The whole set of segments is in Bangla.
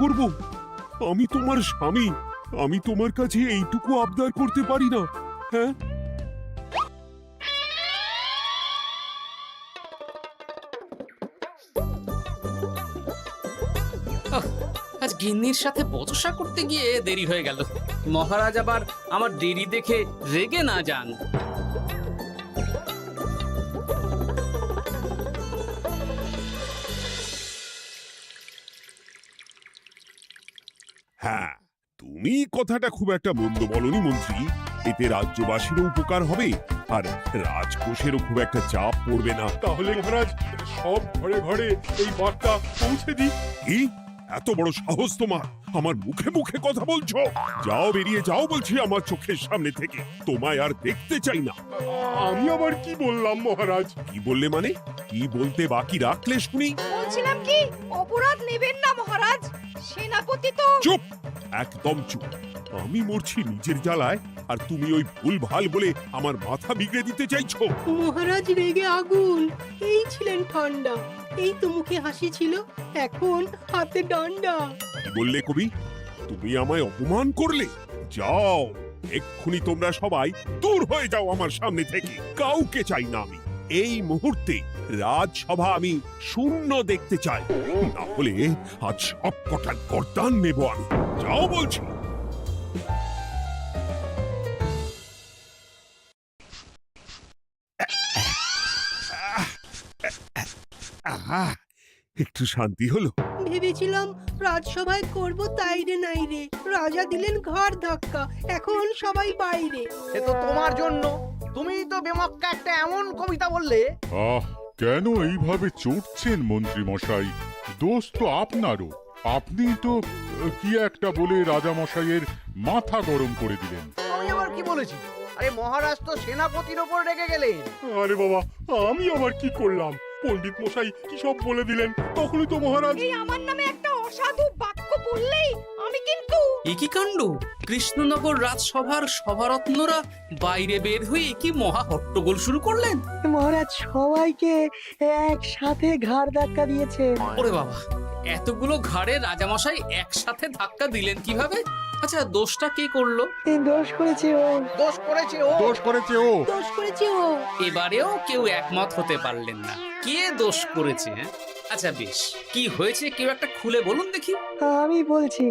করব? আমি তোমার স্বামী, আমি তোমার কাছে এইটুকু আবদার করতে পারি না? হ্যাঁ, আহ, আজ গিন্নির সাথে বচসা করতে গিয়ে দেরি হয়ে গেল। মহারাজ আবার আমার দেরি দেখে রেগে না যান। হ্যাঁ, তুমি কথাটা খুব একটা মন্দ বলনি মন্ত্রী। এতে রাজ্যবাসীরও উপকার হবে, আর রাজকোষেরও খুব একটা চাপ পড়বে না। তাহলে মহারাজ সব ঘরে ঘরে এই বার্তা পৌঁছে দিই। কি এত বড় সাহস তোমার? আমার মুখে মুখে কথা বলছো? যাও, বেরিয়ে যাও বলছি আমার চোখের সামনে থেকে। তোমায় আর দেখতে চাই না। আমি আবার কি বললাম মহারাজ? কি বললে মানে? কি বলতে বাকি রাখলে শুনি? বলছিলাম কি, অপরাধ নেবেন না মহারাজ। সেনাপতি তো চুপ, একদম চুপ। আমি মরছি নিজের জ্বালায়, আর তুমি ওই ভুল ভাল বলে আমার মাথা বিগড়ে দিতে চাইছো? মহারাজ রেগে আগুন, এই ছিলেন ঠান্ডা। এই তো মুখে হাসি ছিল, এখন হাতে ডান্ডা। কি বললে কবি? তুমি আমায় অপমান করলে? যাও, এক্ষুনি তোমরা সবাই দূর হয়ে যাও আমার সামনে থেকে। কাউকে চাই না আমি। এই মুহূর্তে রাজসভা আমি শূন্য দেখতে চাই, না হলে আজ সব কটা গর্দান নেব আমি। যাও বলছি। আহা, একটু শান্তি হলো। ভেবেছিলাম রাজসভায় করব তাই রে নাই রে, রাজা দিলেন ঘাড় ধাক্কা, এখন সবাই বাইরে। সে তো তোমার জন্য। তুমিই তো বেমক্কা একটা এমন কবিতা বললে। আহ, কেন এইভাবে চড়ছেন মন্ত্রী মশাই? দোষ তো আপনারও। আপনি তো কি একটা বলে রাজা মশাইয়ের মাথা গরম করে দিলেন। আমি আবার কি বলেছি? আরে মহারাজ তো সেনাপতির ওপর রেগে গেলেন। আরে বাবা, আমি আবার কি করলাম? পণ্ডিত মশাই কি সব বলে দিলেন, তখনই তো মহারাজ। এই আমার নামে একটা অসাধু বাক্য বললেই আমি কিন্তু এ কি কাণ্ড! কৃষ্ণনগর রাজসভার সভারত্নরা বাইরে বের হয়ে কি মহা হট্টগোল শুরু করলেন। মহারাজ সবাইকে একসাথে ঘাড় ধাক্কা দিয়েছে। ওরে বাবা, এতগুলো ঘাড়ে রাজামশাই একসাথে ধাক্কা দিলেন কিভাবে? আচ্ছা, দোষটা কে করলো? দোষ করেছে ও, দোষ করেছে ও। দোষ করেছে ও। দোষ করেছে ও। এবারেও কেউ একমত হতে পারলেন না কে দোষ করেছে। হ্যাঁ, আচ্ছা বেশ, কি হয়েছে কেউ একটা খুলে বলুন দেখি। আমি বলছি,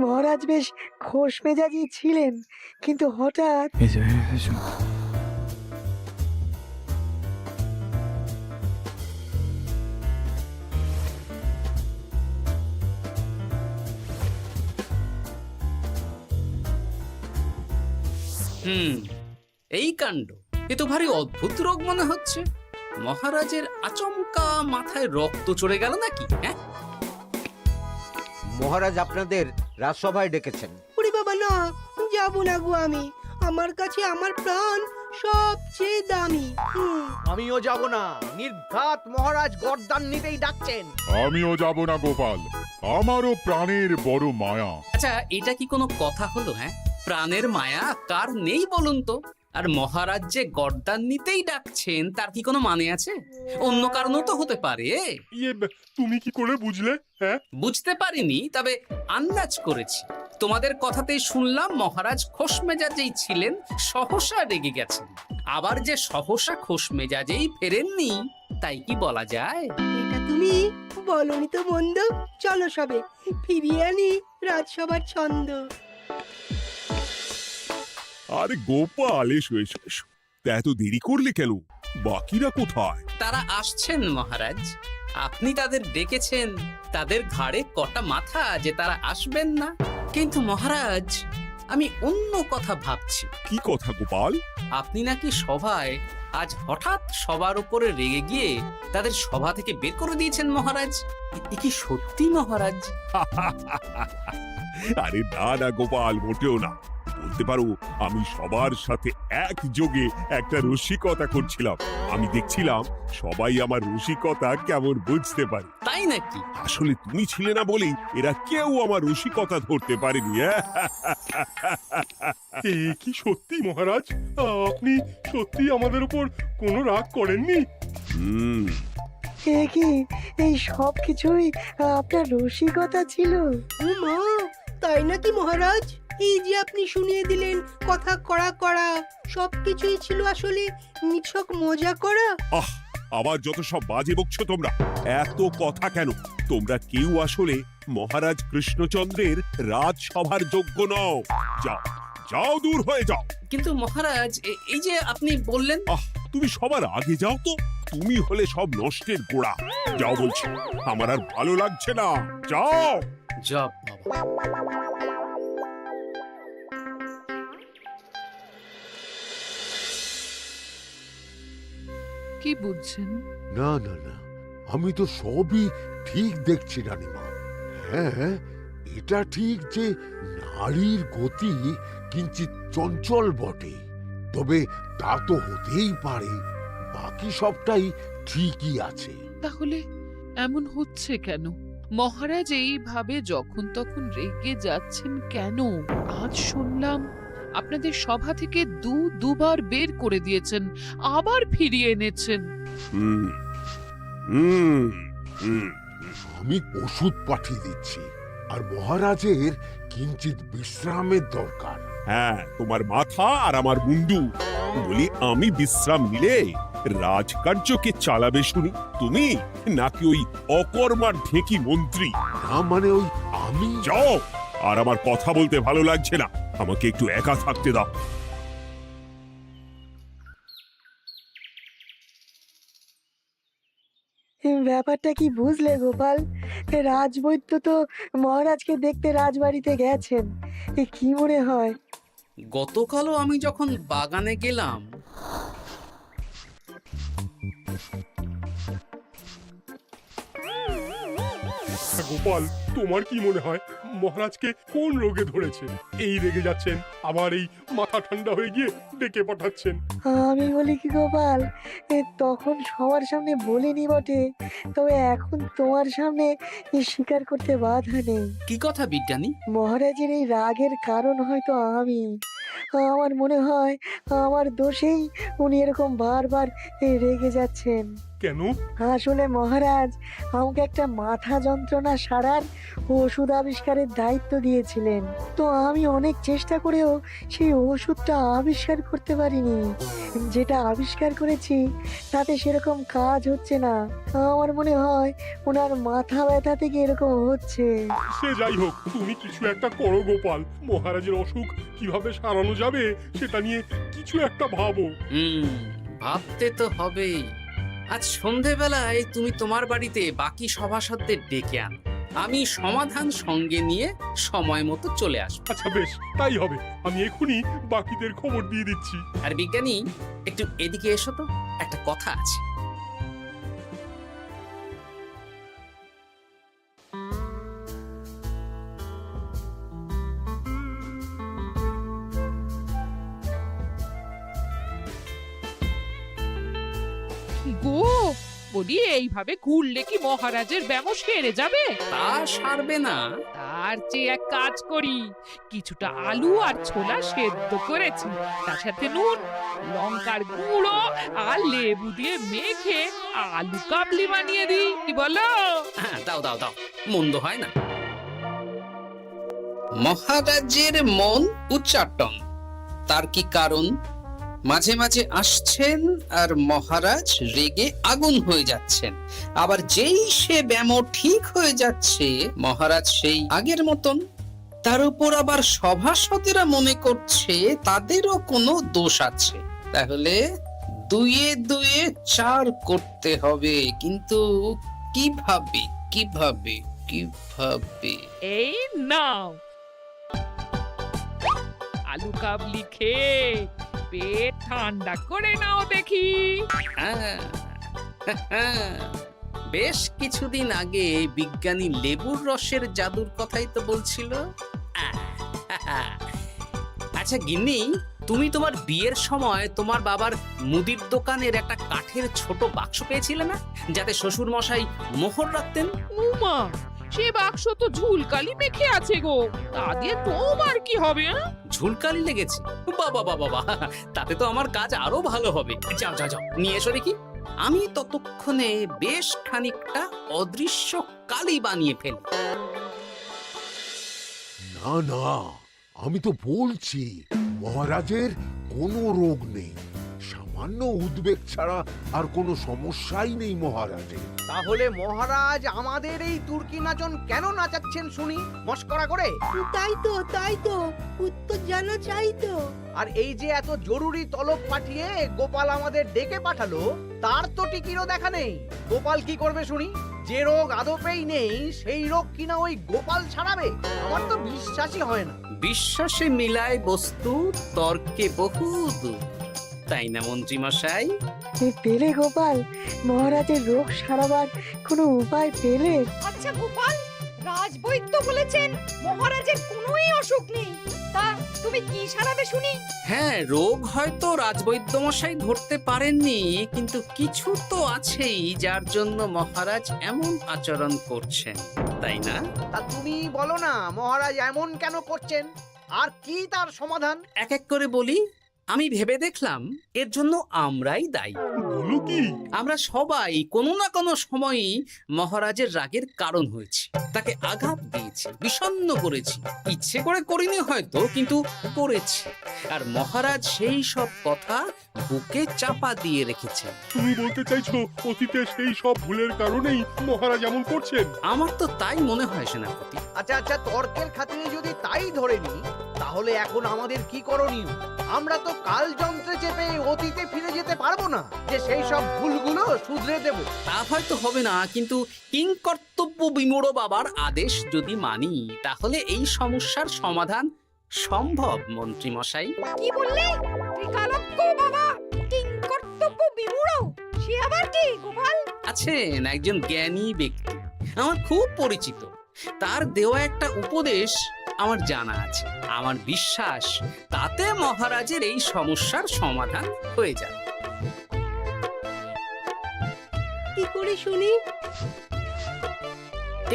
মহারাজ বেশ খোশ মেজাজি ছিলেন, কিন্তু হঠাৎ এই কাণ্ড! এ তো ভারী অদ্ভুত রোগ মনে হচ্ছে। মহারাজের আচমকা মাথায় রক্ত চড়ে গেল নাকি? হ্যাঁ, মহারাজ আপনাদের রাজসভায় ডেকেছেন। ওরে বাবা না, যাব না গো আমি। আমার কাছে আমার প্রাণ সবচেয়ে দামি। আমিও যাব না। নির্ঘাত মহারাজ গর্দান নিতেই ডাকছেন। আমিও যাব না গোপাল, আমারও প্রাণের বড় মায়া। আচ্ছা, এটা কি কোনো কথা হলো? হ্যাঁ, প্রাণের মায়া কার নেই বলুন তো? আর মহারাজ যে গর্দান নিতেই ডাকছেন তার কি কোনো মানে আছে? অন্য কারণও তো হতে পারে। তুমি কি করে বুঝলে? হ্যাঁ, বুঝতে পারিনি, তবে আন্দাজ করেছি। তোমাদের কথাতেই শুনলাম মহারাজ খোশ মেজাজেই ছিলেন, সহসা রেগে গেছেন। আবার যে সহসা খোশ মেজাজেই ফেরেননি, তাই কি বলা যায়? এটা তুমি বলনি তো মন্দ। চলো সবে ফিরিয়ে আনি রাজসভার ছন্দ। আরে গোপাল, এসো এসো এসো। তা এত দেরি করলে কেন? বাকিরা কোথায়? তারা আসছেন মহারাজ। আপনি তাদের ডেকেছেন, তাদের ঘাড়ে কটা মাথা যে তারা আসবেন না। কিন্তু মহারাজ, আমি অন্য কথা ভাবছি। কি কথা গোপাল? আপনি নাকি সভায় আজ হঠাৎ সবার উপরে রেগে গিয়ে তাদের সভা থেকে বের করে দিয়েছেন মহারাজ। এ কি সত্যি মহারাজ? আরে না না গোপাল, মোটেও না। বলতে পারো আমি সবার সাথে একযোগে একটা রসিকতা করছিলাম। আমি দেখছিলাম সবাই আমার রসিকতা কেমন বুঝতে পারে। তাই নাকি? আসলে তুমি ছিলে না বলেই এরা কেউ আমার রসিকতা ধরতে পারেনি। এ কি সত্যি মহারাজ? আপনি সত্যি আমাদের উপর কোনো রাগ করেননি? এ কি এই সব কিছুই আপনার রসিকতা ছিল? ও মা, তাই নাকি মহারাজ? এই যে আপনি শুনিয়ে দিলেন কথা কড়া কড়া, সবকিছুই ছিল আসলে নিছক মজা করা। আহ, আবার যত সব বাজে বকছো তোমরা। এত কথা কেন? তোমরা কেউ আসলে মহারাজ কৃষ্ণচন্দ্রের রাজসভার যোগ্য নও। যাও, যাও, দূর হয়ে যাও। কিন্তু মহারাজ, এই যে আপনি বললেন। আহ, তুমি সবার আগে যাও তো। তুমি হলে সব নষ্টের গোড়া। যাও বলছি, আমার আর ভালো লাগছে না। যাও। জপ বাবা। কি বুঝছেন? না না না, আমি তো সবই ঠিক দেখছি রানীমা। হ্যাঁ, এটা ঠিক যে নারীর গতি কিঞ্চিত চঞ্চল বটে, তবে তা তো হতেই পারে। বাকি সবটাই ঠিকই আছে। তাহলে এমন হচ্ছে কেন? মহারাজ এইভাবে যখন তখন রেগে যাচ্ছেন কেন? আজ শুনলাম আপনাদের সভা থেকে দুবার বের করে দিয়েছেন, আবার ফিরিয়ে এনেছেন। হুম হুম হুম আমি ওষুধ পাঠিয়ে দিচ্ছি, আর মহারাজের কিঞ্চিত বিশ্রামের দরকার। হ্যাঁ, তোমার মাথা আর আমার মুন্ডু। বলি, আমি বিশ্রাম নিলে রাজকার্যকে চালাবে শুনি তুমি, নাকি ওই অকর্মার ঢেকি মন্ত্রী? না মানে ওই আমি। যাও, আর আমার কথা বলতে ভালো লাগছে না। আমাকে একটু একা থাকতে দাও। ব্যাপারটা কি বুঝলে গোপাল? রাজবৈদ্য তো মহারাজকে দেখতে রাজবাড়িতে গেছেন। কি মনে হয়? গতকালও আমি যখন বাগানে গেলাম, গোপাল, তোমার কি মনে হয় মহারাজকে কোন রোগে ধরেছে? এই রেগে যাচ্ছেন, আবার এই মাথা ঠান্ডা হয়ে গিয়ে ডেকে পাঠাচ্ছেন। আমি বলি কি গোপাল, তখন সবার সামনে বলিনি বটে, তবে এখন তোমার সামনে স্বীকার করতে বাধা নেই। কি কথা বিজ্ঞানী? মহারাজের এই রাগের কারণ হয়তো আমি। আমার মনে হয় আমার দোষেই উনি এরকম বারবার রেগে যাচ্ছেন। কেন? আসলে মহারাজ আমাকে একটা মাথা যন্ত্রণা সারার ওষুধ আবিষ্কারের দায়িত্ব দিয়েছিলেন, তো আমি অনেক চেষ্টা করেও সেই ওষুধটা আবিষ্কার করতে পারিনি। যেটা আবিষ্কার করেছি তাতে সেরকম কাজ হচ্ছে না। আমার মনে হয় ওনার মাথা ব্যথা থেকে এরকম হচ্ছে। সে যাই হোক, তুমি কিছু একটা করো গোপাল। মহারাজের অসুখ কিভাবে সারানো যাবে সেটা নিয়ে কিছু একটা ভাবো। ভাবতে তো হবেই। আজ সন্ধেবেলায় তুমি তোমার বাড়িতে বাকি সভাসদদের ডেকে আনো, আমি সমাধান সঙ্গে নিয়ে সময় মতো চলে আসবো। আচ্ছা বেশ, তাই হবে। আমি এখনই বাকিদের খবর দিয়ে দিচ্ছি। আর বিজ্ঞানী, একটু এদিকে এসো তো, একটা কথা আছে। গো, বলি এইভাবে ঘুরলে কি মহারাজের ব্যামো সেরে যাবে? তা সারবে না। তার চেয়ে এক কাজ করি, কিছুটা আলু আর ছোলা সেদ্ধ করেছি, তার সাথে নুন, লঙ্কার গুঁড়ো আর লেবু দিয়ে মেখে আলু কাবলি বানিয়ে দিই, কি বলো? হ্যাঁ, দাও দাও দাও, মন্দ হয় না। মহারাজের মন উচ্চাটন, তার কি কারণ? মাঝে মাঝে আসছেন আর মহারাজ রেগে আগুন হয়ে যাচ্ছেন, আবার যেই সে ব্যামো ঠিক হয়ে যাচ্ছে মহারাজ সেই আগের মতন। তার উপর আবার সভাসদেরা মনে করছে তাদেরও কোনো দোষ আছে। তাহলে দুয়ে দুয়ে চার করতে হবে, কিন্তু কিভাবে কিভাবে কিভাবে? এই নাও আলু কাবলি খেয়ে পেট ঠান্ডা করে নাও দেখি। বেশ কিছুদিন আগে বিজ্ঞানী লেবুর রসের জাদুর কথাই তো বলছিল। আচ্ছা গিন্নি, তুমি তোমার বিয়ের সময় তোমার বাবার মুদির দোকানের একটা কাঠের ছোট বাক্স পেয়েছিলে না, যাতে শ্বশুর মশাই মোহর রাখতেন? উমা, সে বাক্স তো ঝুলকালি মেখে আছে গো, তা দিয়ে তোমার কি হবে? ঝুলকালি লেগেছে? বাবা বাবা বাবা, তাতে তো আমার কাজ আরো ভালো হবে। যাও যাও যাও, নিয়ে এসো দেখি। আমি ততক্ষণে বেশ খানিকটা অদৃশ্য কালি বানিয়ে ফেলি। না না, আমি তো বলছি মহারাজের কোনো রোগ নেই, সামান্য উদ্বেগ ছাড়া আর কোনো সমস্যাই নেই মহারাজের। তাহলে মহারাজ আমাদের এই তুর্কি নাচন কেন নাচাচ্ছেন শুনি, মস্করা করে? তাই তো উত্তর জানা চাই তো। আর এই যে এত জরুরি তলব পাঠিয়ে গোপাল আমাদের ডেকে পাঠালো, তার তো টিকিরও দেখা নেই। গোপাল কি করবে শুনি? যে রোগ আদপেই নেই সেই রোগ কিনা ওই গোপাল ছাড়াবে? আমার তো বিশ্বাসই হয় না। বিশ্বাসে মিলায় বস্তু, তর্কে বহু দূর, তাই না মন্ত্রী মশাই? পেলে গোপাল, মহারাজের রোগ সারাবার কোনো উপায় পেলে? আচ্ছা গোপাল, রাজবৈদ্য বলেছেন মহারাজের কোনোই অসুখ নেই, তা তুমি কি সারাবে শুনি? হ্যাঁ, রোগ হয়তো রাজবৈদ্য মশাই ধরতে পারেননি, কিন্তু কিছু তো আছেই যার জন্য মহারাজ এমন আচরণ করছেন, তাই না? তা তুমি বলো না মহারাজ এমন কেন করছেন, আর কি তার সমাধান? এক এক করে বলি। আমি ভেবে দেখলাম এর জন্য আমরাই দায়ী। বলো কি? আমরা সবাই কোনো না কোনো সময়ই মহারাজের রাগের কারণ হয়েছি, তাকে আঘাত দিয়েছি, বিষণ্ণ করেছি। ইচ্ছে করে করিনি হয়তো, কিন্তু করেছি। আর মহারাজ সেই সব কথা বুকে চাপা দিয়ে রেখেছেন। তুমি বলতে চাইছো অতীতে সেই সব ভুলের কারণেই মহারাজ এমন করছেন? আমার তো তাই মনে হয় সেনাপতি। আচ্ছা, তর্কের খাতিরে যদি তাই ধরে নি, তাহলে এখন আমাদের কি করণীয়? আমরা তো কাল যন্ত্রে চেপে অতীতে ফিরে যেতে পারবো না যে সেই সব ভুলগুলো শুধরে দেব। তা হয়তো হবে না, কিন্তু কিংকর্তব্য বিমূঢ় বাবার আদেশ যদি মানি, তাহলে এই সমস্যার সমাধান সম্ভব মন্ত্রী মশাই। কি বললে? ত্রিকালজ্ঞ বাবা কিংকর্তব্য বিমূঢ়, সে আবার কি গোপাল? আছেন একজন জ্ঞানী ব্যক্তি, আমার খুব পরিচিত। তার দেওয়া একটা উপদেশ আমার জানা আছে। আমার বিশ্বাস তাতে মহারাজের এই সমস্যার সমাধান হয়ে যাবে। কি করে শুনি?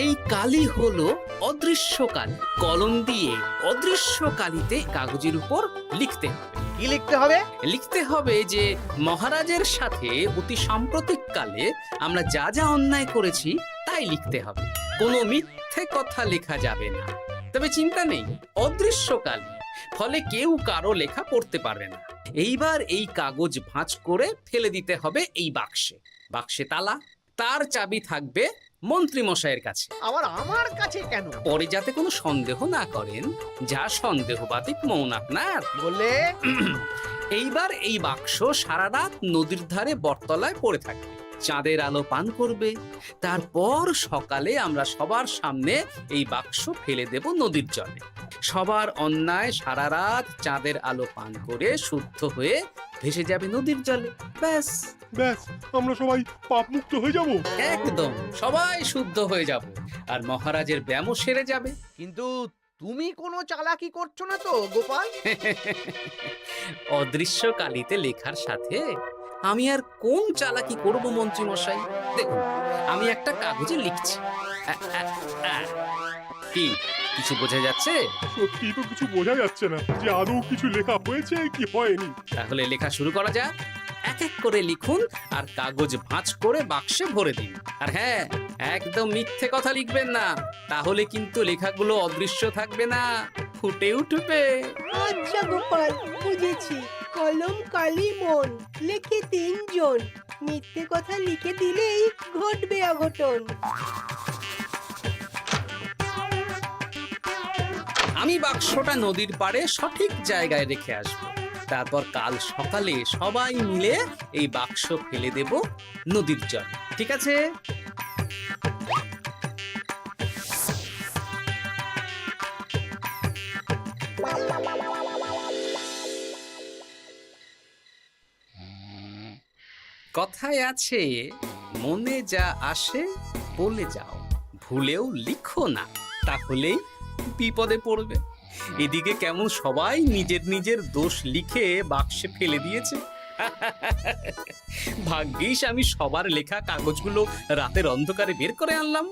এই কালি হলো অদৃশ্য কালি। কলম দিয়ে অদৃশ্য কালিতে কাগজের উপর লিখতে হবে। কি লিখতে হবে? লিখতে হবে যে মহারাজের সাথে অতি সাম্প্রতিক কালে আমরা যা যা অন্যায় করেছি তাই লিখতে হবে। কোনো মিথ্যে কথা লেখা যাবে না। তবে চিন্তা নেই, অদৃশ্য কালি, ফলে কেউ কারো লেখা পড়তে পারবে না। এইবার এই কাগজ ভাঁজ করে ফেলে দিতে হবে এই বাক্সে। বাক্সে তালা, তার চাবি থাকবে মন্ত্রী মশাইয়ের কাছে। আবার আমার কাছে কেন? পরে যাতে কোনো সন্দেহ না করেন, যা সন্দেহ বাতিক মৌন আপনার। বললে এইবার এই বাক্স সারা রাত নদীর ধারে বটতলায় পড়ে থাকবে, চাঁদের আলো পান করবে। তারপর সকালে আমরা সবার সামনে এই বাক্স ফেলে দেব নদীর জলে। সবার অন্যায় সারা রাত চাঁদের আলো পান করে শুদ্ধ হয়ে ভেসে যাবে নদীর জলে। ব্যাস ব্যাস, আমরা সবাই পাপ মুক্ত হয়ে যাব। একদম সবাই শুদ্ধ হয়ে যাব, আর মহারাজের ব্যায়ামও সেরে যাবে। কিন্তু তুমি কোনো চালাকি করছো না তো গোপাল? অদৃশ্য কালিতে লেখার সাথে আমি আর কোন চালাকি করব মন্ত্রী মশাই? দেখুন, আমি একটা কাগজে লিখছি। কি কিছু বোঝা যাচ্ছে? সত্যি তো কিছু বোঝা যাচ্ছে না যে আদৌ কিছু লেখা হয়েছে কি হয়নি। তাহলে লেখা শুরু করা যাক। এক এক করে লিখুন আর কাগজ ভাঁজ করে বাক্সে ভরে দিন। আর হ্যাঁ, একদম মিথ্যে কথা লিখবেন না, তাহলে কিন্তু লেখাগুলো অদৃশ্য থাকবে না, ফুটে উঠবে। আচ্ছা গোপাল, বুঝেছি। কলম কালি মন, লেখে 3 জন। মিথ্যে কথা লিখে দিলেই ঘটবে অঘটন। আমি বাক্সটা নদীর পাড়ে সঠিক জায়গায় রেখে আসব। তারপর কাল সকালে সবাই মিলে এই বাক্স ফেলে দেব নদীর জলে। ঠিক আছে? কথায় আছে, মনে যা আসে বলে যাও, ভুলেও লিখো না, তাহলেই বিপদে পড়বে। এদিকে কেমন সবাই নিজের নিজের দোষ লিখে বাক্সে ফেলে দিয়েছে। ভাগ্যিস আমি সবার লেখা কাগজগুলো রাতের অন্ধকারে বের করে আনলাম।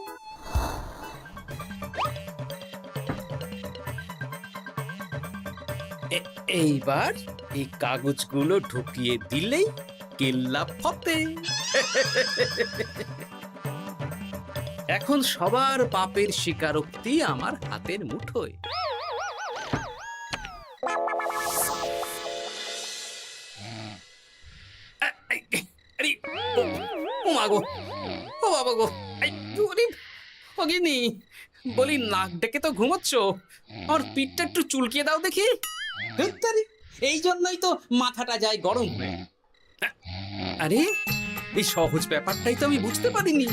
এইবার এই কাগজগুলো ঢুকিয়ে দিলেই কেল্লা ফতে। এখন সবার পাপের স্বীকারোক্তি আমার হাতের মুঠোয়। আরে, ও মা গো, ও বাবা গো, অগিনি বলি, নাক ডেকে তো ঘুমোচ্ছ, আমার পিঠটা একটু চুলকিয়ে দাও দেখি। ধুত্তারি, এই জন্যই তো মাথাটা যায় গরম হয়ে। আরে, এই সহজ ব্যাপারটাই তো আমি বুঝতে পারিনি।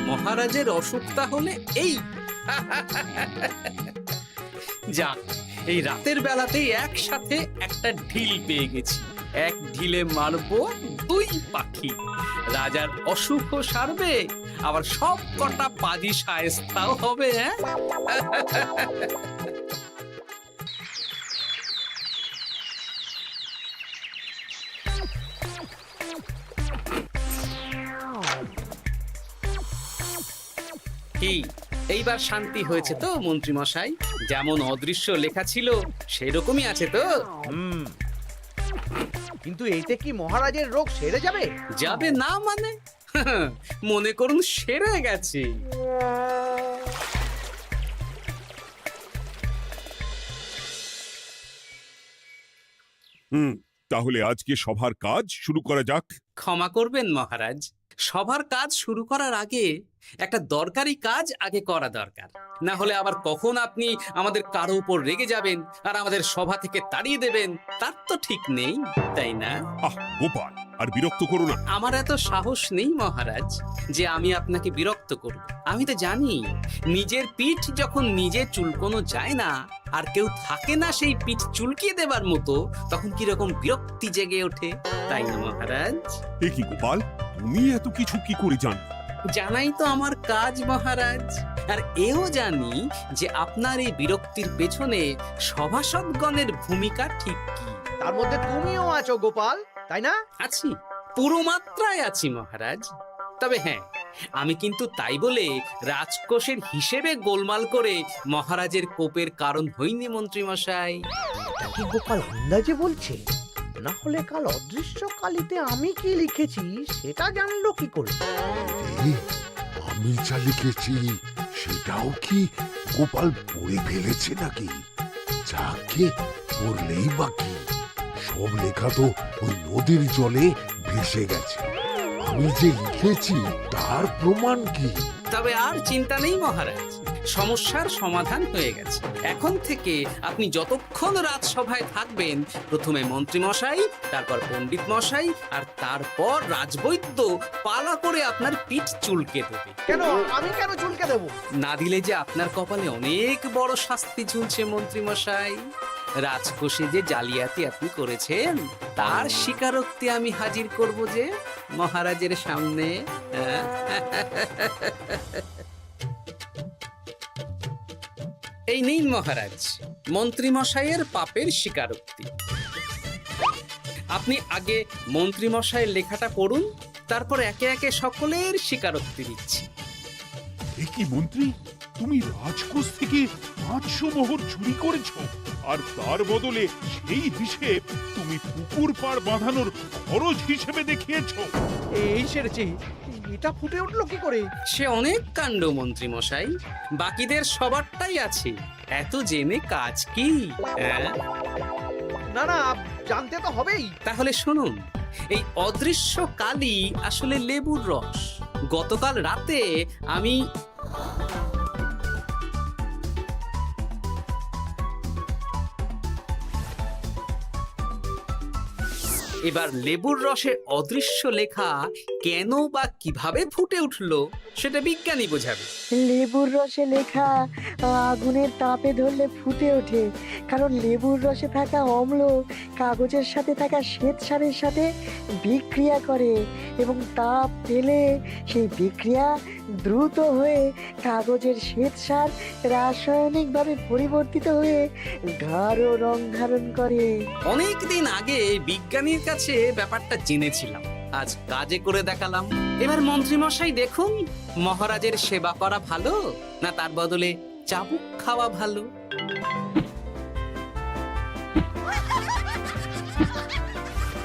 মহারাজের অসুখ তাহলে এই। যাক, এই রাতের বেলাতেই একসাথে একটা ঢিল পেয়ে গেছি। এক ঢিলে মারবো 2 পাখি। রাজার অসুখও সারবে, আবার সব কটা পাজি শায়েস্তাও হবে। হ্যাঁ, কি এইবার শান্তি হয়েছে তো মন্ত্রী মশাই? যেমন অদৃশ্য লেখা ছিল সেরকমই আছে তো? কিন্তু এতে কি মহারাজের রোগ সেরে যাবে? যাবে না মানে? মনে করুন সেরে গেছে। তাহলে আজকে সভার কাজ শুরু করা যাক। ক্ষমা করবেন মহারাজ, সবার কাজ শুরু করার আগে একটা দরকারি কাজ আগে করা দরকার। না হলে আবার কখন আপনি আমাদের কারো উপর রেগে যাবেন আর আমাদের সভা থেকে তাড়িয়ে দেবেন, তার তো ঠিক নেই, তাই না? গোপাল, আর বিরক্ত করো না। আমার এত সাহস নেই মহারাজ যে আমি আপনাকে বিরক্ত করব। আমি তো জানি নিজের পিঠ যখন নিজে চুলকোনো যায় না, আর কেউ থাকে না সেই পিঠ চুলকিয়ে দেবার মতো, তখন কিরকম বিরক্তি জেগে ওঠে, তাই না মহারাজ? এ কি গোপাল, তুমি এত কিছু কি করে জানো? জানাই তো আমার কাজ মহারাজ। আর এও জানি যে আপনার এই বিরক্তির পেছনে সভাসদগণের ভূমিকা ঠিক কি। তার মধ্যে তুমিও আছো গোপাল, তাই না? আছি, পুরো মাত্রায় আছি মহারাজ। তবে হ্যাঁ, আমি কিন্তু তাই বলে রাজকোষের হিসেবে গোলমাল করে মহারাজের কোপের কারণ হইনি মন্ত্রী মশাই। এটা কি গোপাল আন্দাজে বলছে? না হলে কাল অদৃশ্য কালিতে আমি কি লিখেছি সেটা জানলো কি করে? আমি যা লিখেছি সেটাও কি গোপাল পড়ে ফেলেছে নাকি? যাকে পড়লেই বাকি, সব লেখা তো ওই নদীর জলে ভেসে গেছে। আমি যে লিখেছি তার প্রমাণ কি? তবে আর চিন্তা নেই মহারাজ, সমস্যার সমাধান হয়ে গেছে। এখন থেকে আপনি যতক্ষণ রাজসভায় থাকবেন, প্রথমে মন্ত্রী মশাই, তারপর পণ্ডিত মশাই, আর তারপর রাজবৈদ্য পালা করে আপনার পিঠ চুলকে দেবে। কেন আমি কেন চুলকে দেবো? না দিলে যে আপনার কপালে অনেক বড় শাস্তি ঝুলছে মন্ত্রী মশাই। রাজকোষে যে জালিয়াতি আপনি করেছেন তার স্বীকারোক্তি আমি হাজির করব যে মহারাজের সামনে। এই নিন মহারাজ, মন্ত্রী মশাইয়ের পাপের স্বীকারোক্তি। আপনি আগে মন্ত্রী মশাইয়ের লেখাটা পড়ুন, তারপর একে একে সকলের স্বীকারোক্তি দিচ্ছি। এ কি মন্ত্রী, তুমি রাজকোষ থেকে 500 মোহর চুরি করেছো, আর তার বদলে সেই হিসেব তুমি পুকুর পাড় বাঁধানোর খরচ হিসেবে দেখিয়েছো। এই সেরেছে, এটা ফুটে উঠলো কি করে? সে অনেক কাণ্ড মন্ত্রী মশাই, বাকিদের সবারটাই আছে, এত জেনে কাজ কি? না না, জানতে তো হবেই। তাহলে শুনুন, এই অদৃশ্য কালি আসলে লেবুর রস। গতকাল রাতে আমি এবার লেবুর রসের অদৃশ্য লেখা কেন বা কিভাবে ফুটে উঠলো সেটা বিজ্ঞানী বোঝাবে। লেবুর রসে লেখা আগুনের তাপে ধরলে ফুটে ওঠে, কারণ লেবুর রসে থাকা অম্ল কাগজের সাথে থাকা শ্বেতসারের সাথে বিক্রিয়া করে, এবং তাপ পেলে সেই বিক্রিয়া দ্রুত হয়ে কাগজের শ্বেতসার রাসায়নিকভাবে পরিবর্তিত হয়ে গাঢ় রং ধারণ করে। অনেকদিন আগে বিজ্ঞানীর কাছে ব্যাপারটা জেনেছিলাম, আজ কাজে করে দেখালাম। এবার মন্ত্রী মশাই দেখুন, মহারাজের সেবা করা ভালো না তার বদলে চাবুক খাওয়া ভালো?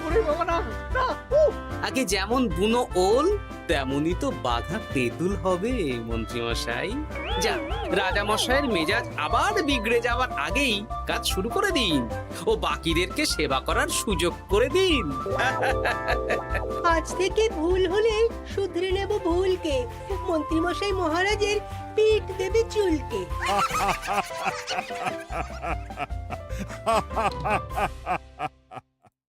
ওরে বাবা না না উফ! আগে যেমন বুনো ওল তেমনই তো বাঘা তেঁতুল হবে মন্ত্রীমশাই। যা রাজামশাইয়ের মেজাজ আবার বিগড়ে যাওয়ার আগেই কাজ শুরু করে দিন ও বাকিদেরকে সেবা করার সুযোগ করে দিন। আজ থেকে ভুল হলে শুধরে নেব ভুলকে, মন্ত্রীমশাই মহারাজের পিঠ দেবে চুলকে।